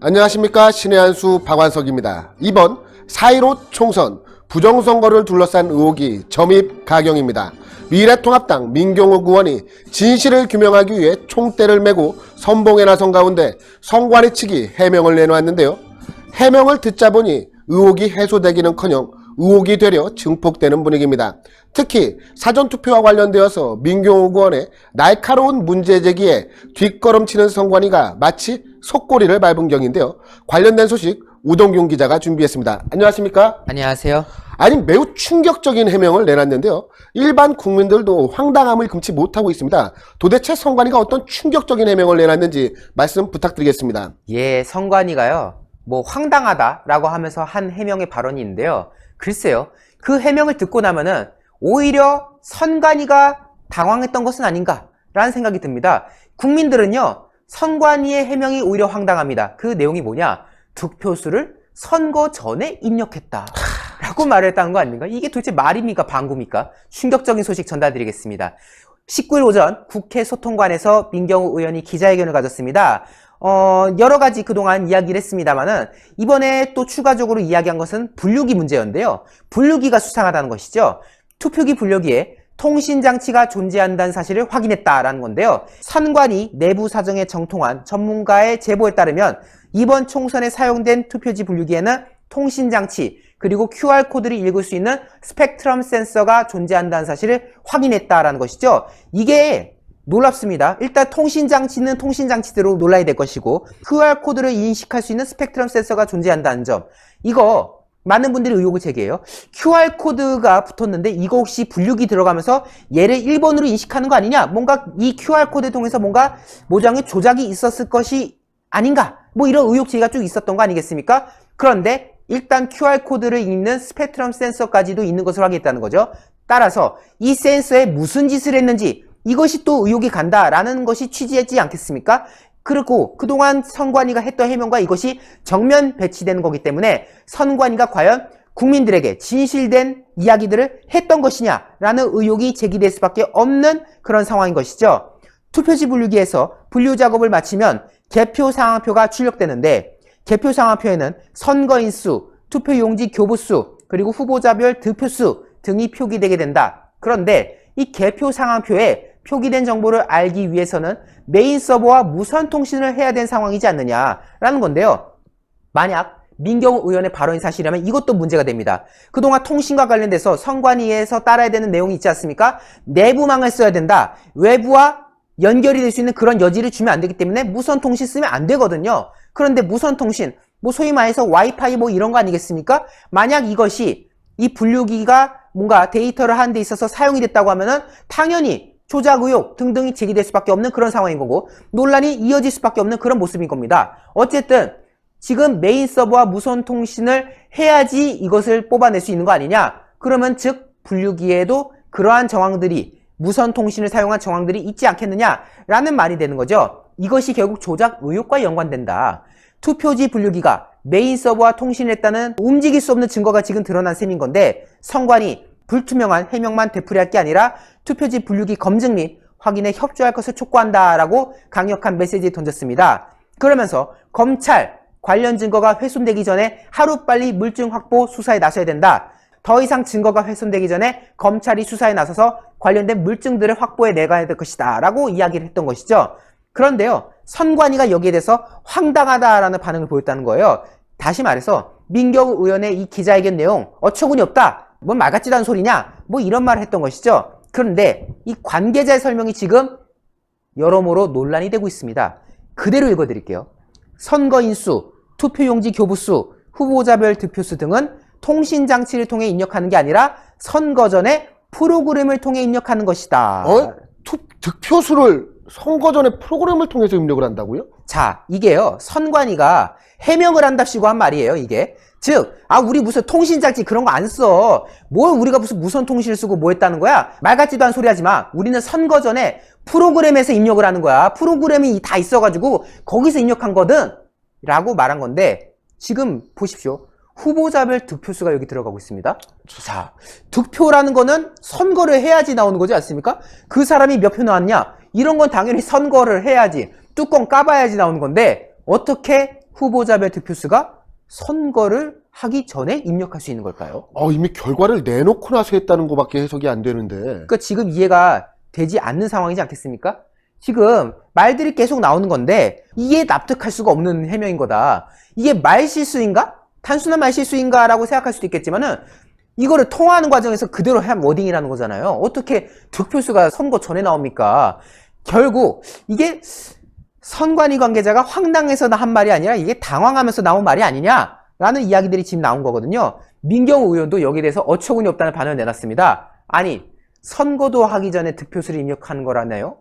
안녕하십니까. 신의 한수 박완석입니다. 이번 4.15 총선 부정선거를 둘러싼 의혹이 점입 가경입니다. 미래통합당 민경욱 의원이 진실을 규명하기 위해 총대를 메고 선봉에 나선 가운데 선관위 측이 해명을 내놓았는데요. 해명을 듣자 보니 의혹이 해소되기는커녕 의혹이 되려 증폭되는 분위기입니다. 특히 사전투표와 관련되어서 민경욱 의원의 날카로운 문제제기에 뒷걸음치는 선관위가 마치 속꼬리를 밟은 격인데요. 관련된 소식 우동균 기자가 준비했습니다. 안녕하십니까? 안녕하세요. 아니 매우 충격적인 해명을 내놨는데요. 일반 국민들도 황당함을 금치 못하고 있습니다. 도대체 선관위가 어떤 충격적인 해명을 내놨는지 말씀 부탁드리겠습니다. 예, 선관위가요, 황당하다라고 하면서 한 해명의 발언이 있는데요. 글쎄요, 그 해명을 듣고 나면은 오히려 선관위가 당황했던 것은 아닌가라는 생각이 듭니다. 국민들은요, 선관위의 해명이 오히려 황당합니다. 그 내용이 뭐냐? 득표수를 선거 전에 입력했다 라고 말을 했다는 거 아닙니까? 이게 도대체 말입니까? 방구입니까? 충격적인 소식 전달드리겠습니다. 19일 오전 국회 소통관에서 민경욱 의원이 기자회견을 가졌습니다. 여러 가지 그동안 이야기를 했습니다만은 이번에 또 추가적으로 이야기한 것은 분류기 문제였는데요. 분류기가 수상하다는 것이죠. 투표기 분류기에 통신장치가 존재한다는 사실을 확인했다라는 건데요. 선관위 내부 사정에 정통한 전문가의 제보에 따르면 이번 총선에 사용된 투표지 분류기에는 통신장치 그리고 QR코드를 읽을 수 있는 스펙트럼 센서가 존재한다는 사실을 확인했다라는 것이죠. 이게 놀랍습니다. 일단 통신장치는 통신장치대로 놀라야 될 것이고 QR코드를 인식할 수 있는 스펙트럼 센서가 존재한다는 점, 이거 많은 분들이 의혹을 제기해요. QR코드가 붙었는데 이거 혹시 분류기 들어가면서 얘를 1번으로 인식하는 거 아니냐? 뭔가 이 QR코드를 통해서 뭔가 모장의 조작이 있었을 것이 아닌가? 이런 의혹 제기가 쭉 있었던 거 아니겠습니까? 그런데 일단 QR코드를 읽는 스펙트럼 센서까지도 있는 것을 확인했다는 거죠. 따라서 이 센서에 무슨 짓을 했는지 이것이 또 의혹이 간다라는 것이 취지했지 않겠습니까? 그리고 그동안 선관위가 했던 해명과 이것이 정면 배치되는 거기 때문에 선관위가 과연 국민들에게 진실된 이야기들을 했던 것이냐라는 의혹이 제기될 수밖에 없는 그런 상황인 것이죠. 투표지 분류기에서 분류 작업을 마치면 개표 상황표가 출력되는데 개표 상황표에는 선거인 수, 투표용지 교부 수, 그리고 후보자별 득표수 등이 표기되게 된다. 그런데 이 개표 상황표에 표기된 정보를 알기 위해서는 메인 서버와 무선 통신을 해야 되는 상황이지 않느냐라는 건데요. 만약 민경욱 의원의 발언이 사실이라면 이것도 문제가 됩니다. 그동안 통신과 관련돼서 선관위에서 따라야 되는 내용이 있지 않습니까? 내부망을 써야 된다. 외부와 연결이 될 수 있는 그런 여지를 주면 안 되기 때문에 무선 통신 쓰면 안 되거든요. 그런데 무선 통신, 소위 말해서 와이파이 이런 거 아니겠습니까? 만약 이것이 이 분류기가 뭔가 데이터를 하는 데 있어서 사용이 됐다고 하면은 당연히 조작 의혹 등등이 제기될 수밖에 없는 그런 상황인 거고 논란이 이어질 수밖에 없는 그런 모습인 겁니다. 어쨌든 지금 메인 서버와 무선 통신을 해야지 이것을 뽑아낼 수 있는 거 아니냐? 그러면 즉 분류기에도 그러한 정황들이 무선 통신을 사용한 정황들이 있지 않겠느냐라는 말이 되는 거죠. 이것이 결국 조작 의혹과 연관된다. 투표지 분류기가 메인 서버와 통신을 했다는 움직일 수 없는 증거가 지금 드러난 셈인 건데 선관위 불투명한 해명만 되풀이할 게 아니라 투표지 분류기 검증 및 확인에 협조할 것을 촉구한다라고 강력한 메시지를 던졌습니다. 그러면서 검찰 관련 증거가 훼손되기 전에 하루빨리 물증 확보 수사에 나서야 된다. 더 이상 증거가 훼손되기 전에 검찰이 수사에 나서서 관련된 물증들을 확보해 내가야 될 것이다 라고 이야기를 했던 것이죠. 그런데요, 선관위가 여기에 대해서 황당하다라는 반응을 보였다는 거예요. 다시 말해서 민경욱 의원의 이 기자회견 내용 어처구니 없다, 뭔 말 같지도 않은 소리냐, 이런 말을 했던 것이죠. 그런데 이 관계자의 설명이 지금 여러모로 논란이 되고 있습니다. 그대로 읽어드릴게요. 선거인 수, 투표용지 교부 수, 후보자별 득표수 등은 통신장치를 통해 입력하는 게 아니라 선거 전에 프로그램을 통해 입력하는 것이다. 득표수를 선거 전에 프로그램을 통해서 입력을 한다고요? 자, 이게요, 선관위가 해명을 한답시고 한 말이에요, 이게. 즉, 우리 무슨 통신장치 그런 거 안 써. 우리가 무슨 무선 통신을 쓰고 뭐 했다는 거야? 말 같지도 않은 소리 하지 마. 우리는 선거 전에 프로그램에서 입력을 하는 거야. 프로그램이 다 있어가지고 거기서 입력한 거든. 라고 말한 건데, 지금 보십시오. 후보자별 득표수가 여기 들어가고 있습니다. 자, 득표라는 거는 선거를 해야지 나오는 거지 않습니까? 그 사람이 몇 표 나왔냐? 이런 건 당연히 선거를 해야지, 뚜껑 까봐야지 나오는 건데 어떻게 후보자별 득표수가 선거를 하기 전에 입력할 수 있는 걸까요? 이미 결과를 내놓고 나서 했다는 것밖에 해석이 안 되는데. 그러니까 지금 이해가 되지 않는 상황이지 않겠습니까? 지금 말들이 계속 나오는 건데 이게 납득할 수가 없는 해명인 거다. 이게 말실수인가? 단순한 말실수인가? 라고 생각할 수도 있겠지만은 이거를 통화하는 과정에서 그대로 한 워딩이라는 거잖아요. 어떻게 득표수가 선거 전에 나옵니까? 결국 이게 선관위 관계자가 황당해서 한 말이 아니라 이게 당황하면서 나온 말이 아니냐라는 이야기들이 지금 나온 거거든요. 민경우 의원도 여기에 대해서 어처구니 없다는 반응을 내놨습니다. 아니, 선거도 하기 전에 득표수를 입력하는 거라네요.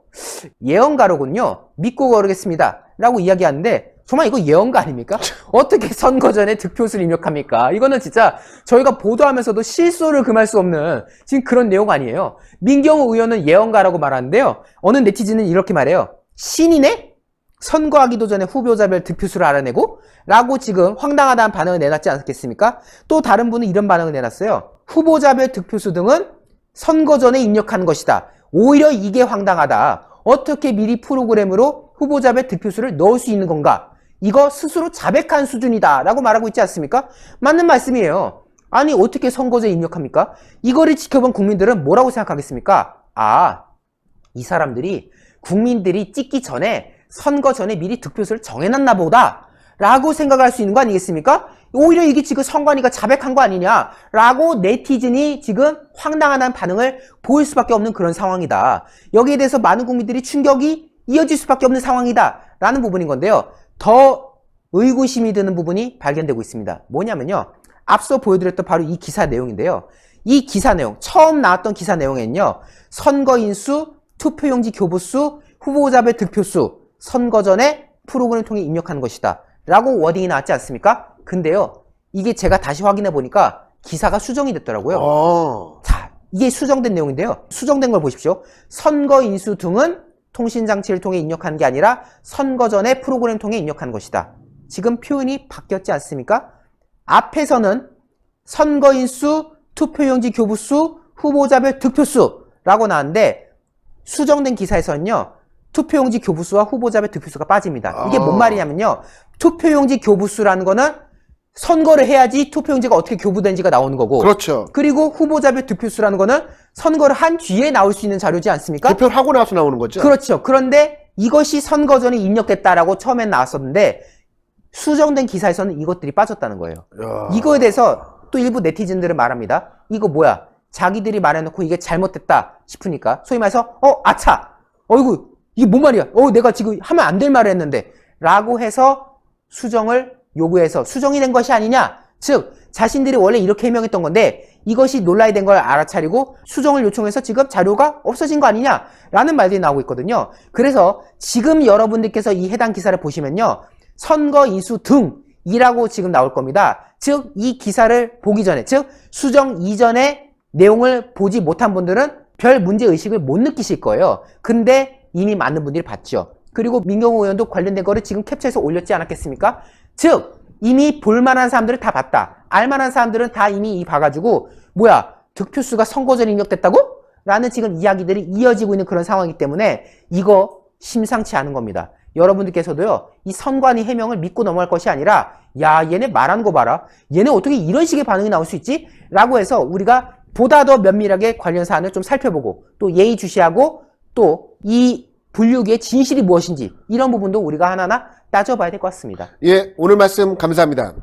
예언가로군요. 믿고 거르겠습니다. 라고 이야기하는데 정말 이거 예언가 아닙니까? 어떻게 선거 전에 득표수를 입력합니까? 이거는 진짜 저희가 보도하면서도 실소를 금할 수 없는 지금 그런 내용 아니에요. 민경우 의원은 예언가라고 말하는데요. 어느 네티즌은 이렇게 말해요. 신이네? 선거하기도 전에 후보자별 득표수를 알아내고? 라고 지금 황당하다는 반응을 내놨지 않겠습니까? 또 다른 분은 이런 반응을 내놨어요. 후보자별 득표수 등은 선거 전에 입력하는 것이다. 오히려 이게 황당하다. 어떻게 미리 프로그램으로 후보자별 득표수를 넣을 수 있는 건가? 이거 스스로 자백한 수준이다. 라고 말하고 있지 않습니까? 맞는 말씀이에요. 아니 어떻게 선거제에 입력합니까? 이거를 지켜본 국민들은 뭐라고 생각하겠습니까? 이 사람들이 국민들이 찍기 전에 선거 전에 미리 득표수를 정해놨나 보다 라고 생각할 수 있는 거 아니겠습니까? 오히려 이게 지금 선관위가 자백한 거 아니냐 라고 네티즌이 지금 황당한 반응을 보일 수밖에 없는 그런 상황이다. 여기에 대해서 많은 국민들이 충격이 이어질 수밖에 없는 상황이다 라는 부분인 건데요. 더 의구심이 드는 부분이 발견되고 있습니다. 뭐냐면요. 앞서 보여드렸던 바로 이 기사 내용인데요. 이 기사 내용, 처음 나왔던 기사 내용에는요. 선거인수, 투표용지 교부수, 후보자별 득표수, 선거 전에 프로그램 통해 입력하는 것이다. 라고 워딩이 나왔지 않습니까? 근데요. 이게 제가 다시 확인해 보니까 기사가 수정이 됐더라고요. 자, 이게 수정된 내용인데요. 수정된 걸 보십시오. 선거인수 등은 통신장치를 통해 입력하는 게 아니라 선거 전에 프로그램 통해 입력하는 것이다. 지금 표현이 바뀌었지 않습니까? 앞에서는 선거인수, 투표용지 교부수, 후보자별 득표수라고 나왔는데 수정된 기사에서는요. 투표용지 교부수와 후보자별 득표수가 빠집니다. 이게 뭔 말이냐면요. 투표용지 교부수라는 거는 선거를 해야지 투표용지가 어떻게 교부된지가 나오는 거고. 그렇죠. 그리고 후보자별 득표수라는 거는 선거를 한 뒤에 나올 수 있는 자료지 않습니까? 투표를 하고 나서 나오는 거죠. 그렇죠. 그런데 이것이 선거 전에 입력됐다라고 처음엔 나왔었는데 수정된 기사에서는 이것들이 빠졌다는 거예요. 야. 이거에 대해서 또 일부 네티즌들은 말합니다. 이거 뭐야? 자기들이 말해놓고 이게 잘못됐다 싶으니까 소위 말해서 아차! 어이구 이게 뭔 말이야? 내가 지금 하면 안 될 말을 했는데 라고 해서 수정을 요구해서 수정이 된 것이 아니냐? 즉 자신들이 원래 이렇게 해명했던 건데 이것이 논란이 된 걸 알아차리고 수정을 요청해서 지금 자료가 없어진 거 아니냐? 라는 말들이 나오고 있거든요. 그래서 지금 여러분들께서 이 해당 기사를 보시면요. 선거인수 등이라고 지금 나올 겁니다. 즉 이 기사를 보기 전에 즉 수정 이전의 내용을 보지 못한 분들은 별 문제의식을 못 느끼실 거예요. 근데 이미 많은 분들이 봤죠. 그리고 민경우 의원도 관련된 거를 지금 캡처해서 올렸지 않았겠습니까? 즉 이미 볼만한 사람들은 다 봤다. 알만한 사람들은 다 이미 봐가지고 뭐야 득표수가 선거 전에 입력됐다고? 라는 지금 이야기들이 이어지고 있는 그런 상황이기 때문에 이거 심상치 않은 겁니다. 여러분들께서도요 이 선관위 해명을 믿고 넘어갈 것이 아니라 야 얘네 말하는 거 봐라. 얘네 어떻게 이런 식의 반응이 나올 수 있지? 라고 해서 우리가 보다 더 면밀하게 관련 사안을 좀 살펴보고 또 예의주시하고 또 이 분류기의 진실이 무엇인지 이런 부분도 우리가 하나하나 따져봐야 될 것 같습니다. 예, 오늘 말씀 감사합니다.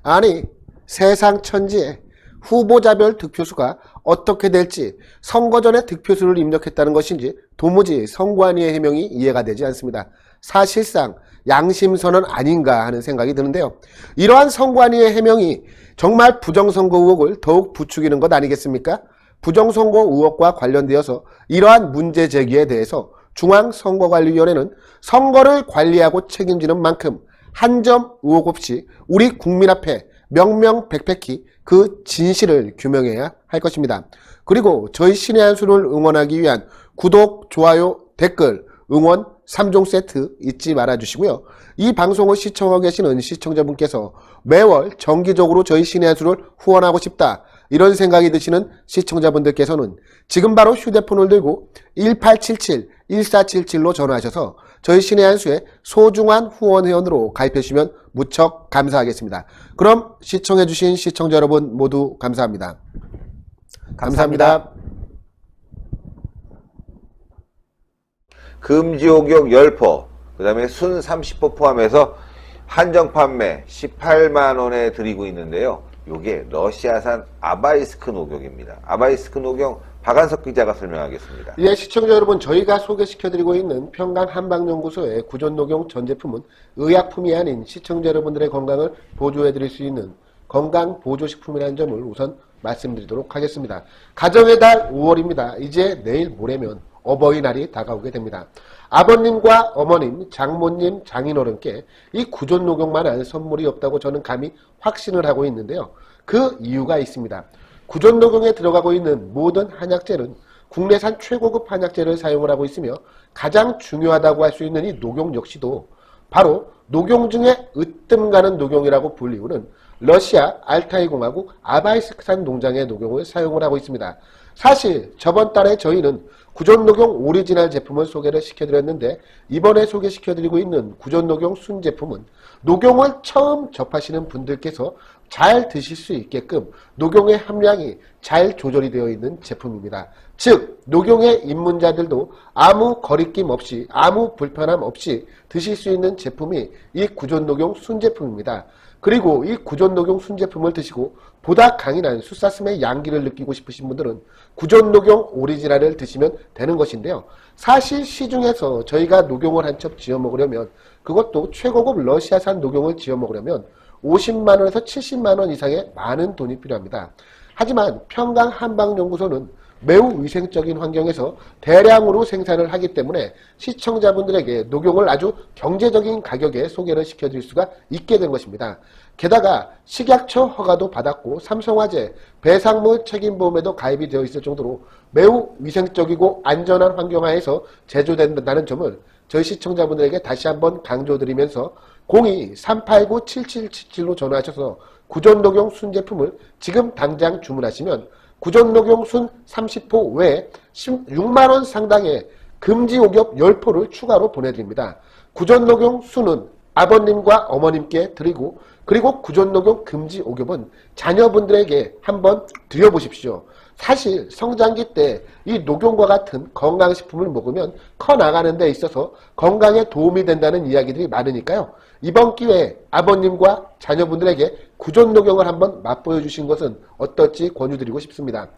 아니, 세상 천지에 후보자별 득표수가 어떻게 될지 선거 전에 득표수를 입력했다는 것인지 도무지 선관위의 해명이 이해가 되지 않습니다. 사실상 양심선언 아닌가 하는 생각이 드는데요. 이러한 선관위의 해명이 정말 부정선거 의혹을 더욱 부추기는 것 아니겠습니까? 부정선거 의혹과 관련되어서 이러한 문제 제기에 대해서 중앙선거관리위원회는 선거를 관리하고 책임지는 만큼 한 점 의혹 없이 우리 국민 앞에 명명백백히 그 진실을 규명해야 할 것입니다. 그리고 저희 신의 한 수를 응원하기 위한 구독, 좋아요, 댓글, 응원 3종 세트 잊지 말아주시고요. 이 방송을 시청하고 계시는 시청자분께서 매월 정기적으로 저희 신의 한 수를 후원하고 싶다. 이런 생각이 드시는 시청자분들께서는 지금 바로 휴대폰을 들고 1877-1477로 전화하셔서 저희 신의 한수의 소중한 후원회원으로 가입해 주시면 무척 감사하겠습니다. 그럼 시청해 주신 시청자 여러분 모두 감사합니다. 감사합니다. 금지옥역 10포, 그 다음에 순 30포 포함해서 한정 판매 18만원에 드리고 있는데요. 요게 러시아산 아바이스크 녹용입니다. 아바이스크 녹용 박한석 기자가 설명하겠습니다. 예, 시청자 여러분, 저희가 소개시켜드리고 있는 평강 한방연구소의 구존녹용 전 제품은 의약품이 아닌 시청자 여러분들의 건강을 보조해드릴 수 있는 건강보조식품이라는 점을 우선 말씀드리도록 하겠습니다. 가정의 달 5월입니다. 이제 내일 모레면 어버이날이 다가오게 됩니다. 아버님과 어머님, 장모님, 장인어른께 이 구존녹용만한 선물이 없다고 저는 감히 확신을 하고 있는데요. 그 이유가 있습니다. 구존녹용에 들어가고 있는 모든 한약재는 국내산 최고급 한약재를 사용을 하고 있으며 가장 중요하다고 할 수 있는 이 녹용 역시도 바로 녹용 중에 으뜸 가는 녹용이라고 불리우는 러시아 알타이 공화국 아바이스크산 농장의 녹용을 사용을 하고 있습니다. 사실 저번 달에 저희는 구존녹용 오리지널 제품을 소개를 시켜드렸는데 이번에 소개시켜드리고 있는 구존녹용 순 제품은 녹용을 처음 접하시는 분들께서 잘 드실 수 있게끔 녹용의 함량이 잘 조절이 되어 있는 제품입니다. 즉 녹용에 입문자들도 아무 거리낌 없이 아무 불편함 없이 드실 수 있는 제품이 이 구존녹용 순 제품입니다. 그리고 이 구존녹용 순 제품을 드시고 보다 강인한 숫사슴의 양기를 느끼고 싶으신 분들은 구존녹용 오리지널을 드시면 되는 것인데요. 사실 시중에서 저희가 녹용을 한 첩 지어 먹으려면, 그것도 최고급 러시아산 녹용을 지어 먹으려면 50만원에서 70만원 이상의 많은 돈이 필요합니다. 하지만 평강 한방연구소는 매우 위생적인 환경에서 대량으로 생산을 하기 때문에 시청자분들에게 녹용을 아주 경제적인 가격에 소개를 시켜드릴 수가 있게 된 것입니다. 게다가 식약처 허가도 받았고 삼성화재 배상물 책임보험에도 가입이 되어 있을 정도로 매우 위생적이고 안전한 환경하에서 제조된다는 점을 저희 시청자분들에게 다시 한번 강조드리면서 02-389-7777로 전화하셔서 구존녹용 순 제품을 지금 당장 주문하시면 구존녹용 순 30포 외에 16만원 상당의 금지옥엽 10포를 추가로 보내드립니다. 구존녹용 순은 아버님과 어머님께 드리고, 그리고 구존녹용 금지옥엽은 자녀분들에게 한번 드려보십시오. 사실 성장기 때 이 녹용과 같은 건강식품을 먹으면 커나가는 데 있어서 건강에 도움이 된다는 이야기들이 많으니까요. 이번 기회에 아버님과 자녀분들에게 구존녹용을 한번 맛보여 주신 것은 어떨지 권유드리고 싶습니다.